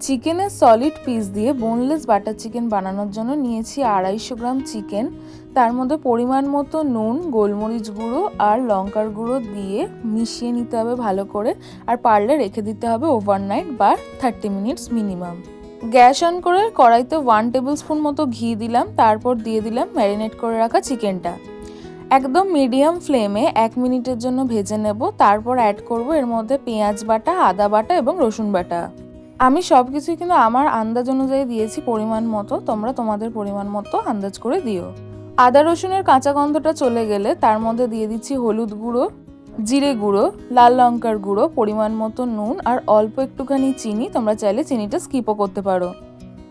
চিকেনের solid piece দিয়ে boneless butter chicken বানানোর জন্য নিয়েছি 250 গ্রাম চিকেন। তার মধ্যে পরিমাণ মতো নুন, গোলমরিচ গুঁড়ো আর লঙ্কার গুঁড়ো দিয়ে মিশিয়ে নিতে হবে ভালো করে। আর পারলে রেখে দিতে হবে ওভারনাইট বা 30 মিনিটস মিনিমাম। গ্যাস অন করে কড়াইতে 1 টেবিল স্পুন মতো ঘি দিলাম, তারপর দিয়ে দিলাম ম্যারিনেট করে রাখা চিকেনটা। একদম মিডিয়াম ফ্লেমে 1 মিনিটের জন্য ভেজে নেব। তারপর অ্যাড করব এর মধ্যে পেঁয়াজ বাটা, আদা বাটা এবং রসুন বাটা। আমি সব কিছুই কিন্তু আমার আন্দাজ অনুযায়ী দিয়েছি পরিমাণ মতো, তোমরা তোমাদের পরিমাণ মতো আন্দাজ করে দিও। আদা রসুনের কাঁচা গন্ধটা চলে গেলে তার মধ্যে দিয়ে দিচ্ছি হলুদ গুঁড়ো, জিরে গুঁড়ো, লাল লঙ্কার গুঁড়ো, পরিমাণ মতো নুন আর অল্প একটুখানি চিনি। তোমরা চাইলে চিনিটা স্কিপও করতে পারো।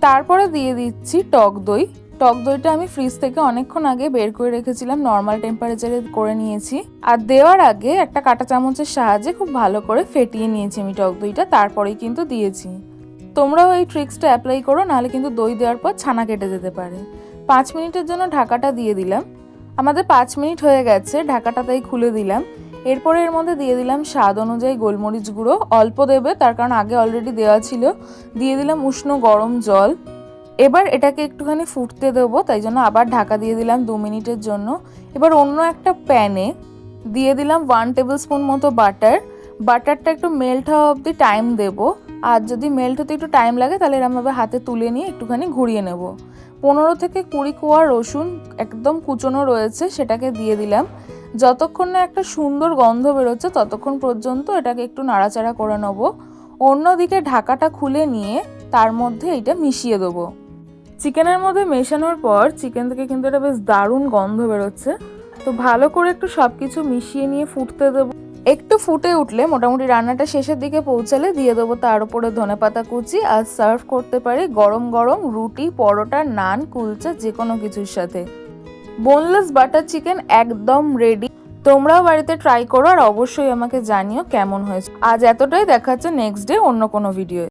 তারপরে দিয়ে দিচ্ছি টক দই। টক দইটা আমি ফ্রিজ থেকে অনেকক্ষণ আগে বের করে রেখেছিলাম, নর্মাল টেম্পারেচারে করে নিয়েছি। আর দেওয়ার আগে একটা কাঁটা চামচের সাহায্যে খুব ভালো করে ফেটিয়ে নিয়েছি আমি টক দইটা, তারপরেই কিন্তু দিয়েছি। তোমরাও এই ট্রিক্সটা অ্যাপ্লাই করো, নাহলে কিন্তু দই দেওয়ার পর ছানা কেটে যেতে পারে। 5 মিনিটের জন্য ঢাকাটা দিয়ে দিলাম। আমাদের 5 মিনিট হয়ে গেছে, ঢাকাটা তাই খুলে দিলাম। এরপরে এর মধ্যে দিয়ে দিলাম স্বাদ অনুযায়ী গোলমরিচ গুঁড়ো, অল্প দেবে তার কারণ আগে অলরেডি দেওয়া ছিল। দিয়ে দিলাম উষ্ণ গরম জল। এবার এটাকে একটুখানি ফুটতে দেবো, তাই জন্য আবার ঢাকা দিয়ে দিলাম 2 মিনিটের জন্য। এবার অন্য একটা প্যানে দিয়ে দিলাম 1 টেবিল স্পুন মতো বাটার। বাটারটা একটু মেল্ট হওয়া অবধি টাইম দেবো। আর যদি মেল্ট হতে একটু টাইম লাগে তাহলে এরমভাবে হাতে তুলে নিয়ে একটুখানি ঘুরিয়ে নেব। 15 থেকে 20 কোয়া রসুন একদম কুচনো রয়েছে, সেটাকে দিয়ে দিলাম। যতক্ষণ না একটা সুন্দর গন্ধ বেরোচ্ছে ততক্ষণ পর্যন্ত এটাকে একটু নাড়াচাড়া করে নেব। অন্যদিকে ঢাকাটা খুলে নিয়ে তার মধ্যে এটা মিশিয়ে দেবো। চিকেনের মধ্যে মেশানোর পর চিকেন থেকে কিন্তু এটা বেশ দারুণ গন্ধ বেরোচ্ছে। তো ভালো করে একটু সব কিছু মিশিয়ে নিয়ে ফুটতে দেবো। একটু ফুটে উঠলে মোটামুটি রান্নাটা শেষের দিকে পৌঁছালে দিয়ে দেবো তার উপরে ধনেপাতা কুচি। আর সার্ভ করতে পারি গরম গরম রুটি, পরোটা, নান, কুলচা যে কোনো কিছুর সাথে। বোনলেস বাটার চিকেন একদম রেডি। তোমরাও বাড়িতে ট্রাই করো আর অবশ্যই আমাকে জানিও কেমন হয়েছে। আজ এতটাই, দেখাচ্ছে নেক্সট ডে অন্য কোনো ভিডিও।